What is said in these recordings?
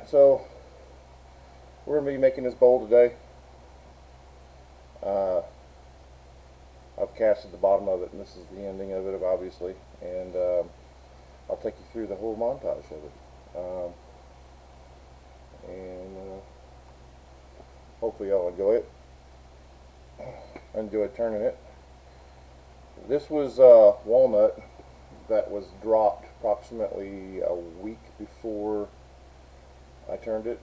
So we're going to be making this bowl today. I've casted the bottom of it, and this is the ending of it, obviously, and I'll take you through the whole montage of it, and hopefully y'all enjoy it. I enjoyed turning it. This was walnut that was dropped approximately a week before I turned it.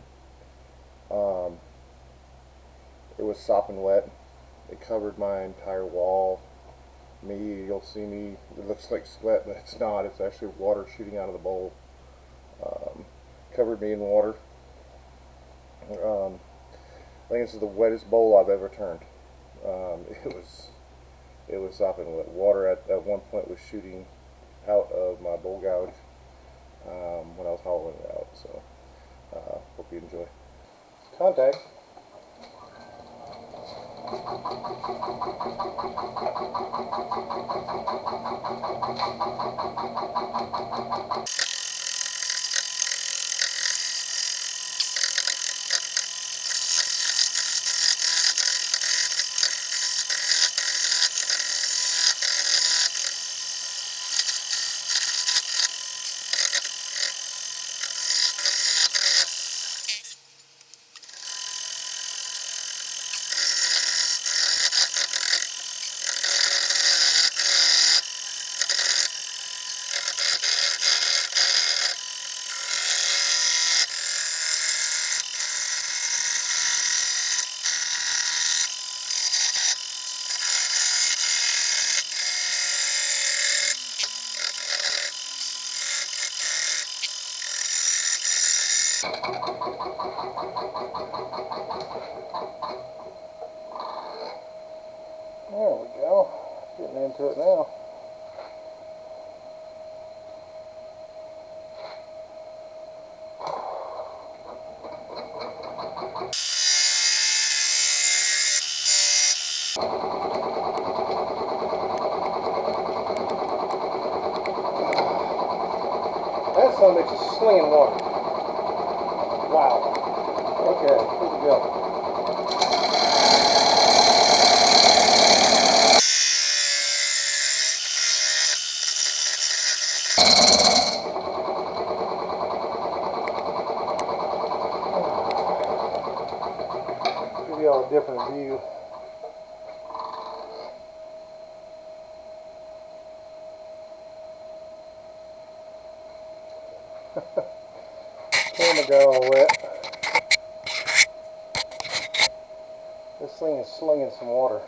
It was sopping wet. It covered my entire wall. You'll see me, it looks like sweat, but it's not. It's actually water shooting out of the bowl. Covered me in water. I think this is the wettest bowl I've ever turned. It was sopping wet. Water at one point was shooting out of my bowl gouge when I was hollowing it out. So hope you enjoy. Contact. There we go. Getting into it now. That son makes a slinging water. Wow. Okay, here we go. Give y'all a different view. Camera got all wet. This thing is slinging some water.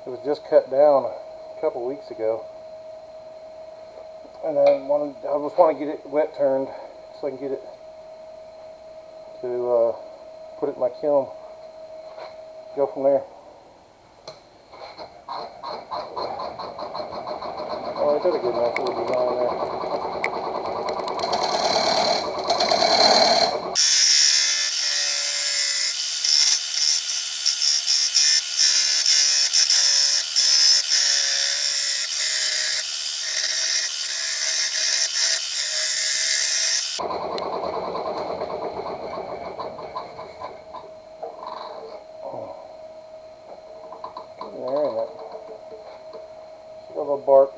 It was just cut down a couple weeks ago, and I just want to get it wet turned so I can get it to put it in my kiln. Go from there. Oh, I did a good enough little design there. Getting there in that little bark.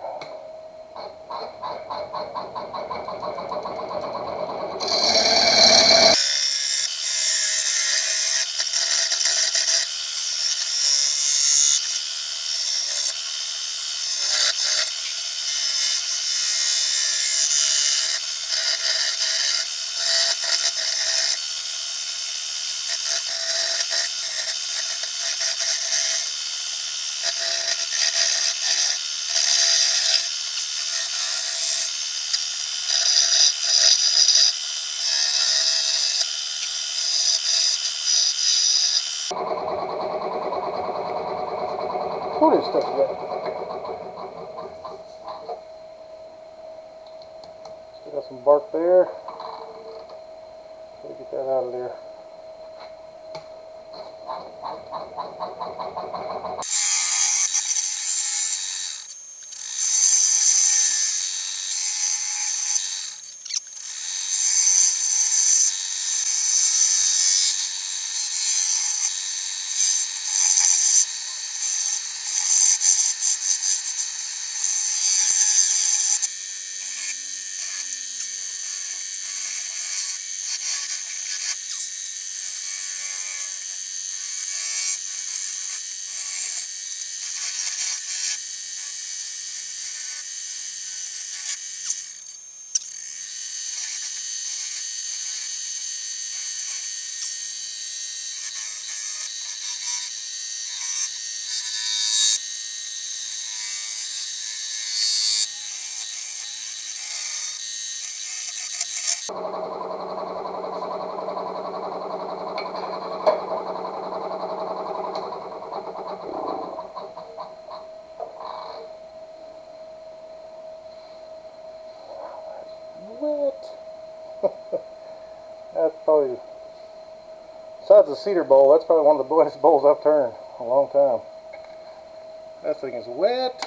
Oh, this stuff's wet. Still got some bark there. Gotta get that out of there. Besides the cedar bowl, that's probably one of the best bowls I've turned in a long time. That thing is wet.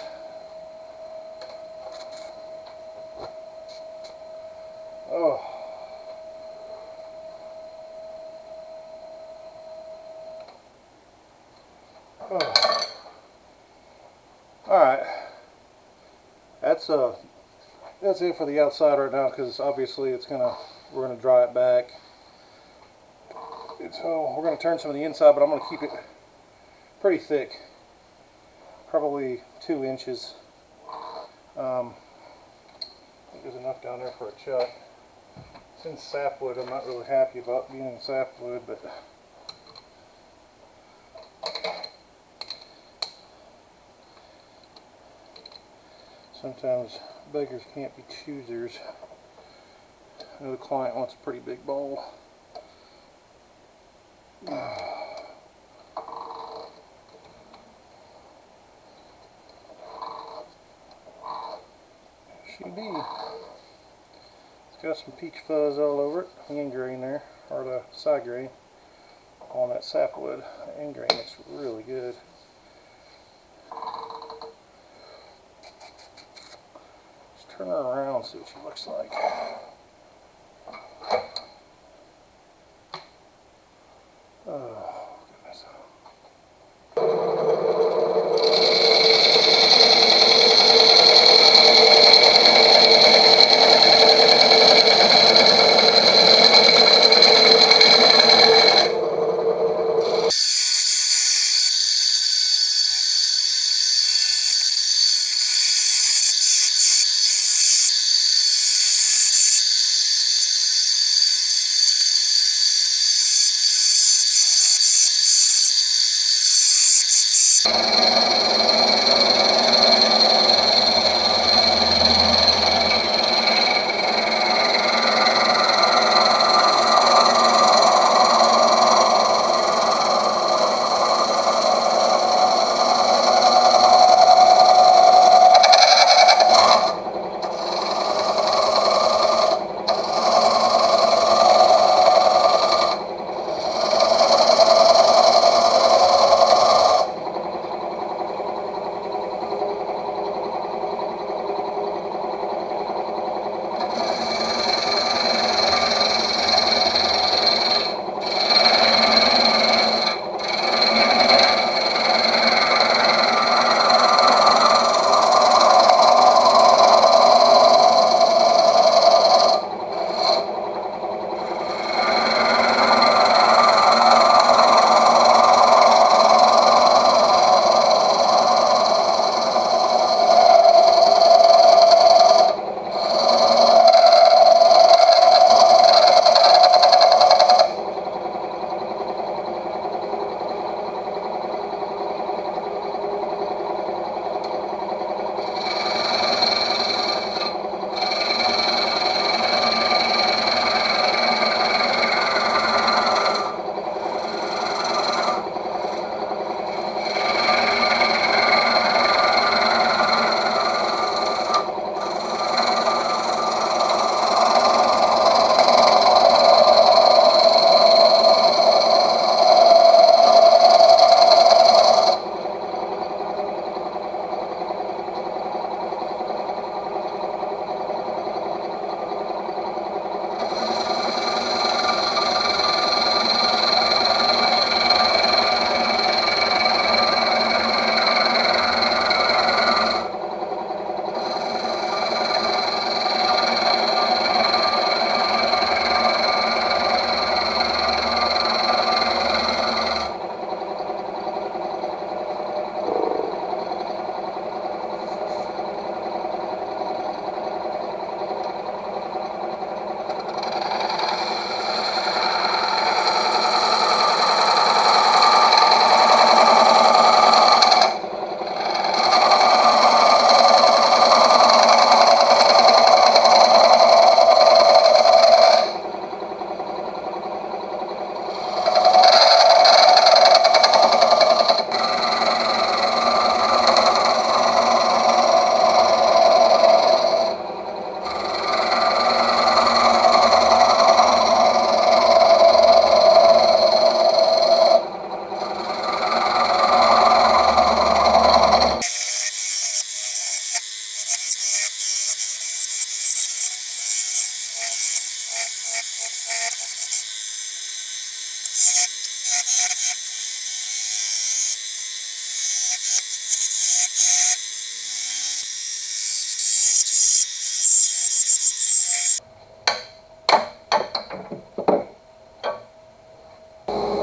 Oh. Oh. Alright. That's it for the outside right now, because obviously we're gonna dry it back. So we're gonna turn some of the inside, but I'm gonna keep it pretty thick, probably 2 inches. I think there's enough down there for a chuck. It's in sapwood. I'm not really happy about being in sapwood, but sometimes beggars can't be choosers. I know the client wants a pretty big bowl. She be. It's got some peach fuzz all over it. The end grain there, or the side grain on that sapwood. The end grain looks really good. Let's turn her around and see what she looks like. Oh, goodness.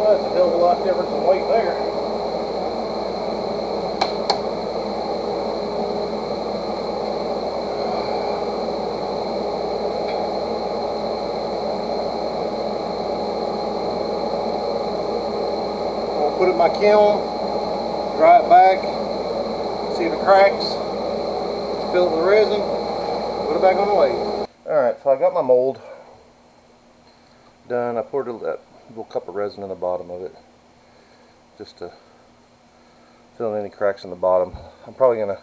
Well, that's a hell of a lot difference in weight there. I'll put it in my kiln, dry it back, see if it cracks, fill it with resin, put it back on the lathe. Alright, so I got my mold done. I poured a little cup of resin in the bottom of it just to fill in any cracks in the bottom. I'm probably going to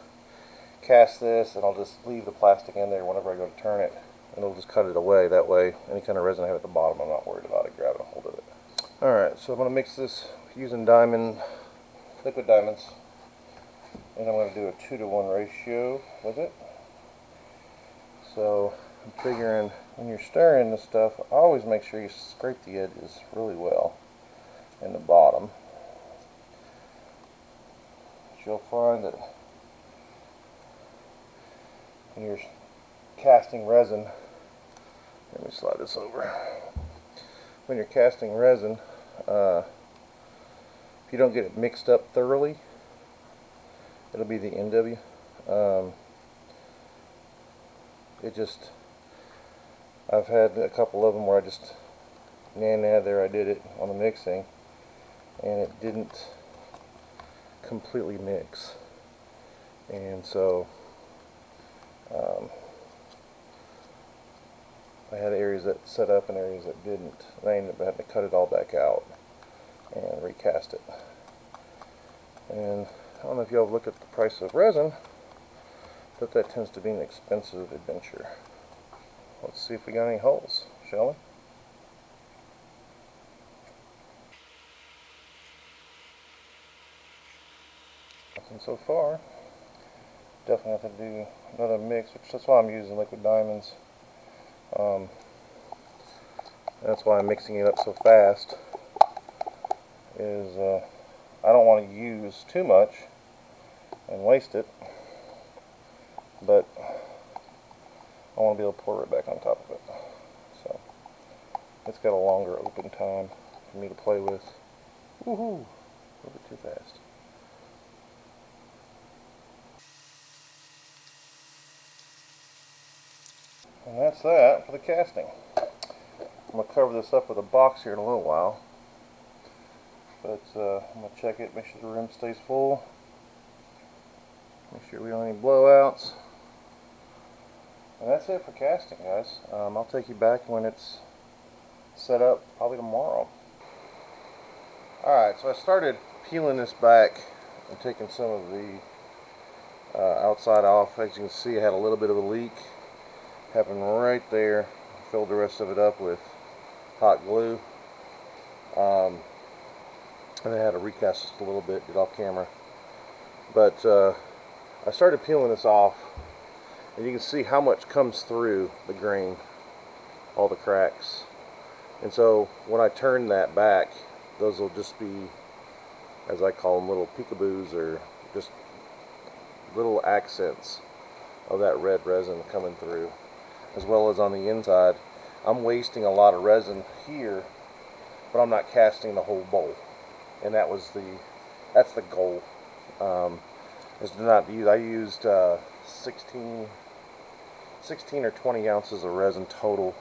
cast this and I'll just leave the plastic in there whenever I go to turn it, and it'll just cut it away. That way any kind of resin I have at the bottom, I'm not worried about it grabbing a hold of it. Alright, so I'm going to mix this using liquid diamonds, and I'm going to do a 2-to-1 ratio with it. So I'm figuring when you're stirring this stuff, always make sure you scrape the edges really well in the bottom. You'll find that when you're casting resin, let me slide this over. When you're casting resin, if you don't get it mixed up thoroughly, it'll be the end of you. I've had a couple of them where I just there I did it on the mixing, and it didn't completely mix, and so I had areas that set up and areas that didn't, and I ended up having to cut it all back out and recast it. And I don't know if y'all have looked at the price of resin, but that tends to be an expensive adventure. Let's see if we got any holes, shall we? Nothing so far. Definitely have to do another mix, which that's why I'm using liquid diamonds. That's why I'm mixing it up so fast. I don't want to use too much and waste it, but I want to be able to pour it back on top of it. So it's got a longer open time for me to play with. Woohoo! A little bit too fast. And that's that for the casting. I'm going to cover this up with a box here in a little while. But I'm going to check it, make sure the rim stays full. Make sure we don't have any blowouts. And that's it for casting, guys. I'll take you back when it's set up, probably tomorrow. Alright, so I started peeling this back and taking some of the outside off. As you can see, I had a little bit of a leak. Happened right there. Filled the rest of it up with hot glue. And I had to recast this a little bit, get off camera. But I started peeling this off, and you can see how much comes through the grain, all the cracks. And so when I turn that back, those will just be, as I call them, little peekaboos, or just little accents of that red resin coming through, as well as on the inside. I'm wasting a lot of resin here, but I'm not casting the whole bowl, and that's the goal. Is to not use. I used 16 or 20 ounces of resin total,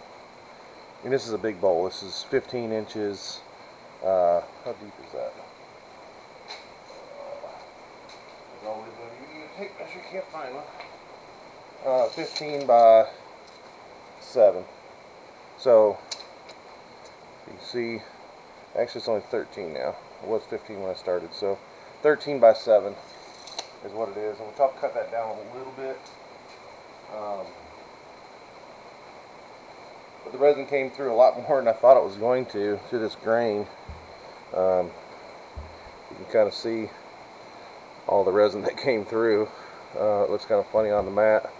and this is a big bowl. This is 15 inches. How deep is that? There's always a tape measure. Can't find one. 15 by 7. So you can see, actually it's only 13 now. It was 15 when I started. So 13 by 7 is what it is. And we'll cut that down a little bit. But the resin came through a lot more than I thought it was going to through this grain. You can kind of see all the resin that came through. It looks kind of funny on the mat.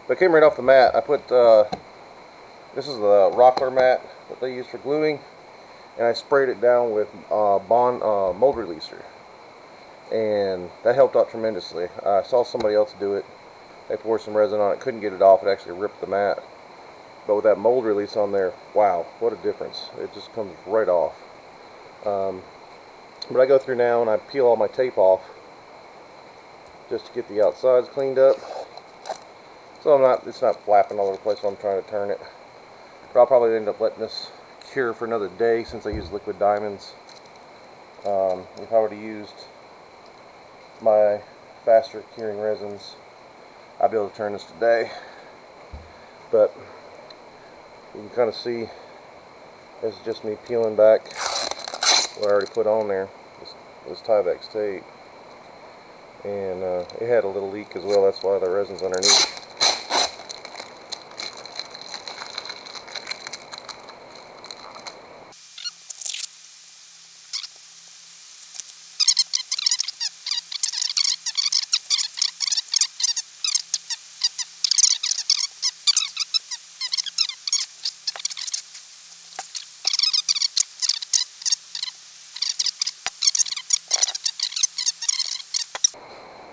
But it came right off the mat. I put, this is the rockler mat that they use for gluing, and I sprayed it down with mold releaser. And that helped out tremendously. I saw somebody else do it. They poured some resin on it, couldn't get it off, it actually ripped the mat. But with that mold release on there, wow, what a difference. It just comes right off. But I go through now and I peel all my tape off just to get the outsides cleaned up. So it's not flapping all over the place when I'm trying to turn it. But I'll probably end up letting this cure for another day since I use liquid diamonds. If I would have used my faster curing resins, I'd be able to turn this today. But you can kind of see this is just me peeling back what I already put on there, this Tyvek tape. And it had a little leak as well, that's why the resin's underneath.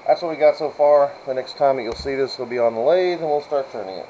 That's what we got so far. The next time that you'll see this will be on the lathe and we'll start turning it.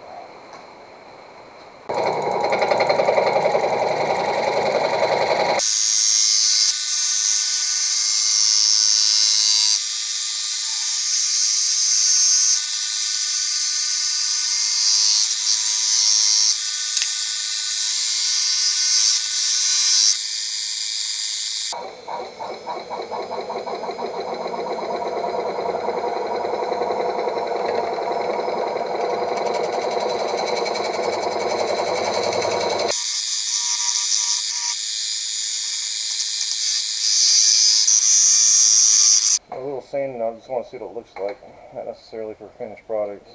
A little sanding, I just want to see what it looks like, not necessarily for finished products.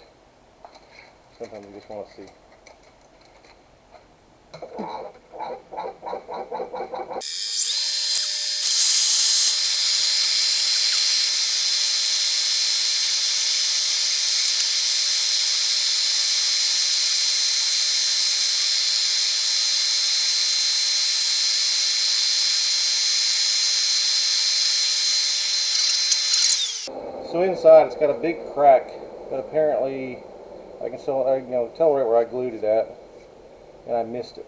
Sometimes you just want to see. So inside it's got a big crack, but apparently I can still tell right where I glued it at, and I missed it.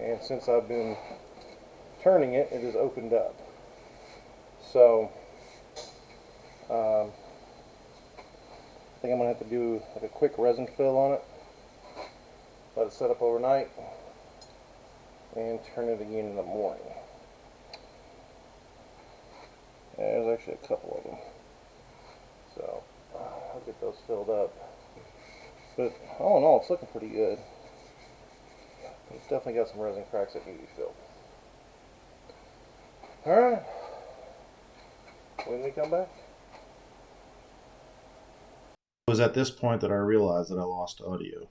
And since I've been turning it, it has opened up. So I think I'm gonna have to do like a quick resin fill on it, let it set up overnight, and turn it again in the morning. There's actually a couple of them. So I'll get those filled up. But all in all, it's looking pretty good. It's definitely got some resin cracks that need to be filled. Alright. When we come back. It was at this point that I realized that I lost audio.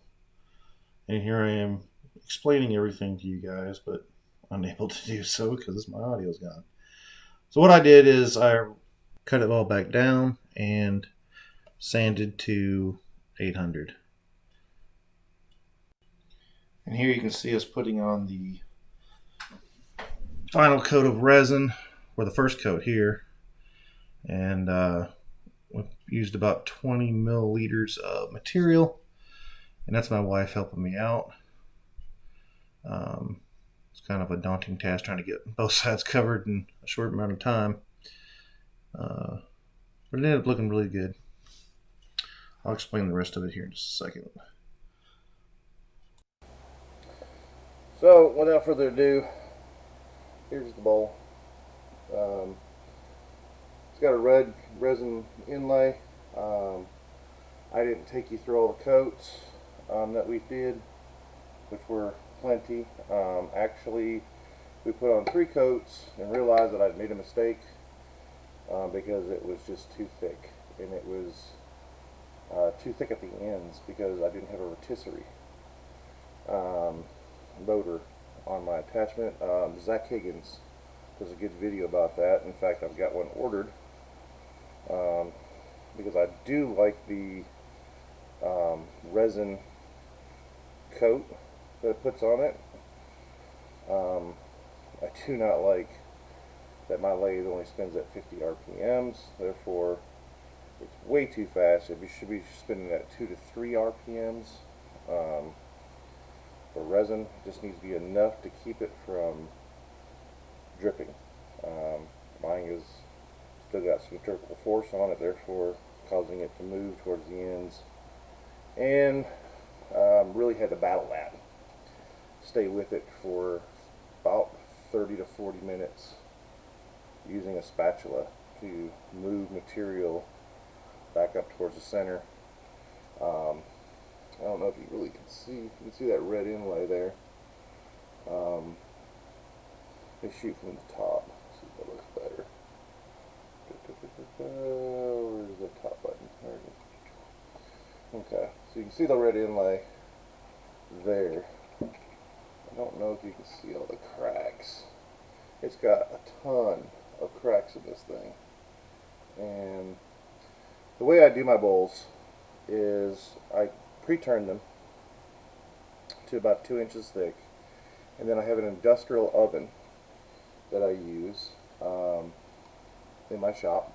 And here I am explaining everything to you guys, but unable to do so because my audio's gone. So what I did is I cut it all back down and sanded to 800. And here you can see us putting on the final coat of resin, or the first coat here. And we used about 20 milliliters of material. And that's my wife helping me out. It's kind of a daunting task trying to get both sides covered in a short amount of time. But it ended up looking really good. I'll explain the rest of it here in just a second. So, without further ado, here's the bowl. It's got a red resin inlay. I didn't take you through all the coats that we did, which were plenty. Actually, we put on 3 coats and realized that I'd made a mistake because it was just too thick, and it was too thick at the ends because I didn't have a rotisserie motor on my attachment. Zach Higgins does a good video about that. In fact, I've got one ordered because I do like the resin coat that it puts on it. I do not like that my lathe only spins at 50 RPMs, therefore it's way too fast. It should be spinning at 2 to 3 RPMs. For resin, it just needs to be enough to keep it from dripping. Mine is still got centrifugal force on it, therefore causing it to move towards the ends, and really had to battle that. Stay with it for about 30 to 40 minutes using a spatula to move material back up towards the center. I don't know if you really can see. You can see that red inlay there. Let me shoot from the top. See if that looks better. Where's the top button? There it is. Okay, so you can see the red inlay there. I don't know if you can see all the cracks. It's got a ton of cracks in this thing. And the way I do my bowls is I pre-turn them to about 2 inches thick, and then I have an industrial oven that I use in my shop,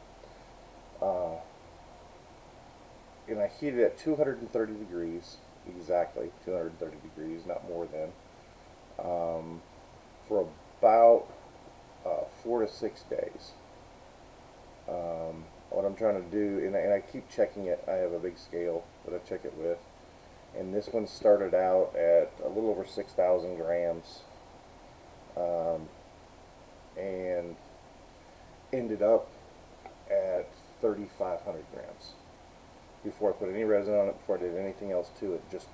and I heat it at 230 degrees, exactly 230 degrees, not more than, for about 4 to 6 days. What I'm trying to do, and I keep checking it. I have a big scale that I check it with, and this one started out at a little over 6,000 grams, and ended up at 3,500 grams before I put any resin on it, before I did anything else to it, just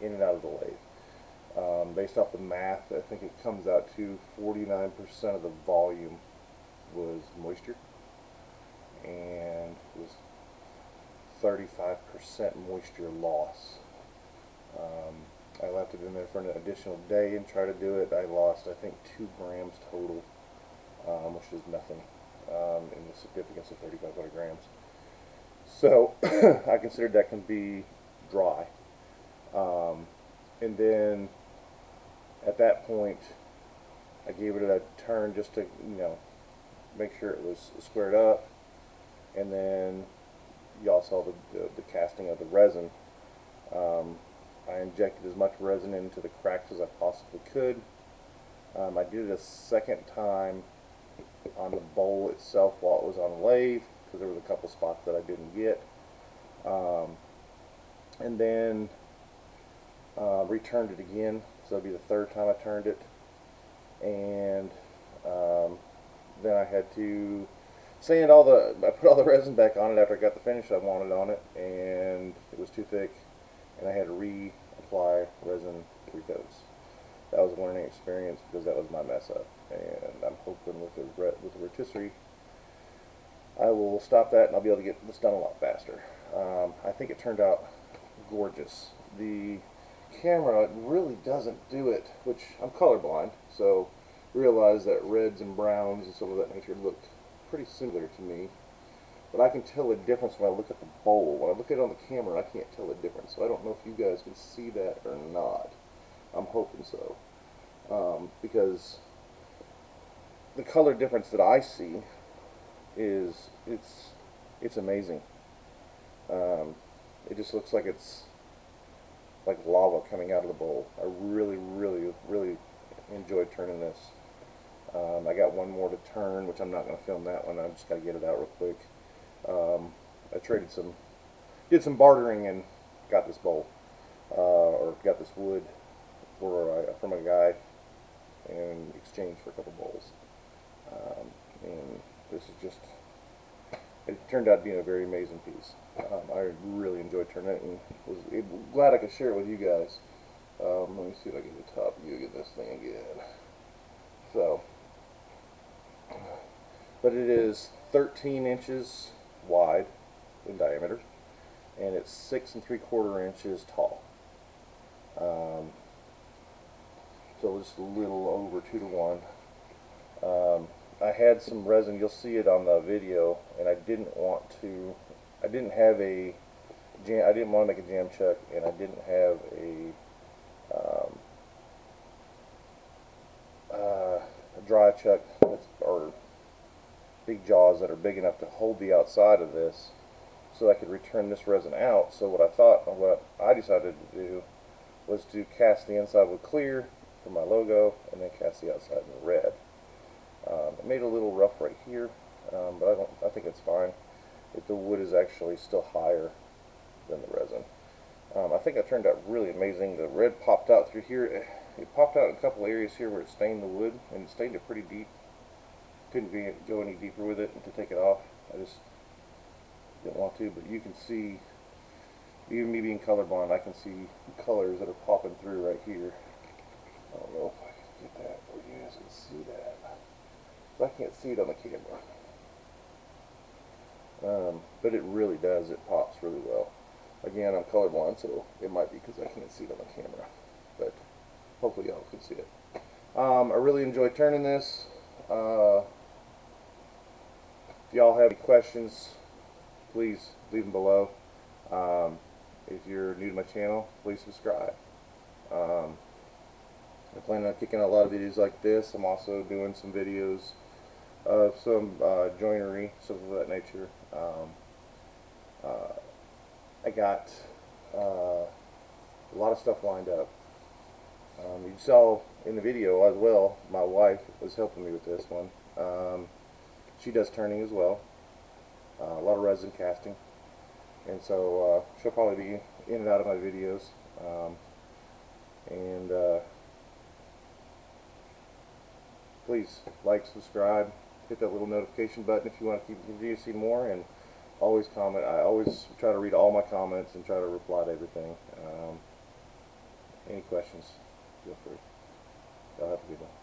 in and out of the lathe. Based off the math, I think it comes out to 49% of the volume was moisture, and it was 35% moisture loss. I left it in there for an additional day and tried to do it. I lost, I think, 2 grams total, which is nothing in the significance of 3,500 grams. So I considered that can be dry. And then at that point, I gave it a turn just to, make sure it was squared up. And then y'all saw the casting of the resin. I injected as much resin into the cracks as I possibly could. I did it a second time on the bowl itself while it was on lathe, because there was a couple spots that I didn't get. And then returned it again, so it'd be the third time I turned it. And then I had to I put all the resin back on it after I got the finish I wanted on it, and it was too thick, and I had to reapply resin 3 coats. That was a learning experience because that was my mess up, and I'm hoping with the rotisserie I will stop that and I'll be able to get this done a lot faster. I think it turned out gorgeous. The camera really doesn't do it, which I'm colorblind, so realize that reds and browns and some of that nature looked pretty similar to me, but I can tell a difference when I look at the bowl. When I look at it on the camera, I can't tell a difference, so I don't know if you guys can see that or not. I'm hoping so, because the color difference that I see is it's amazing. It just looks like it's like lava coming out of the bowl. I really, really, really enjoyed turning this. I got one more to turn, which I'm not going to film that one. I just got to get it out real quick. I did some bartering and got this bowl, or got this wood from a guy in exchange for a couple bowls. And this is just, it turned out being a very amazing piece. I really enjoyed turning it, and was glad I could share it with you guys. Let me see if I can get the top view, get this thing again. So, but it is 13 inches wide in diameter, and it's 6 3/4 inches tall. So just a little over 2 to 1. I had some resin, you'll see it on the video, and I didn't want to make a jam chuck, and I didn't have a dry chuck or big jaws that are big enough to hold the outside of this, so I could return this resin out. So what I decided to do was to cast the inside with clear for my logo, and then cast the outside in red. It made a little rough right here, but I think it's fine. If the wood is actually still higher than the resin. I think it turned out really amazing. The red popped out through here. It popped out in a couple areas here where it stained the wood, and it stained it pretty deep. Couldn't go any deeper with it to take it off. I just didn't want to, but you can see, even me being colorblind, I can see colors that are popping through right here. I don't know if I can get that where you guys can see that. I can't see it on the camera. But it really does. It pops really well. Again, I'm colorblind, so it might be because I can't see it on the camera. But hopefully y'all can see it. I really enjoyed turning this. If y'all have any questions, please leave them below. If you're new to my channel, please subscribe. I plan on kicking out a lot of videos like this. I'm also doing some videos of some joinery, stuff of that nature. I got a lot of stuff lined up. You saw in the video as well, my wife was helping me with this one. She does turning as well, a lot of resin casting, and so she'll probably be in and out of my videos. Please like, subscribe, hit that little notification button if you want to continue to see more, and always comment. I always try to read all my comments and try to reply to everything. Any questions, feel free. Y'all have a good one.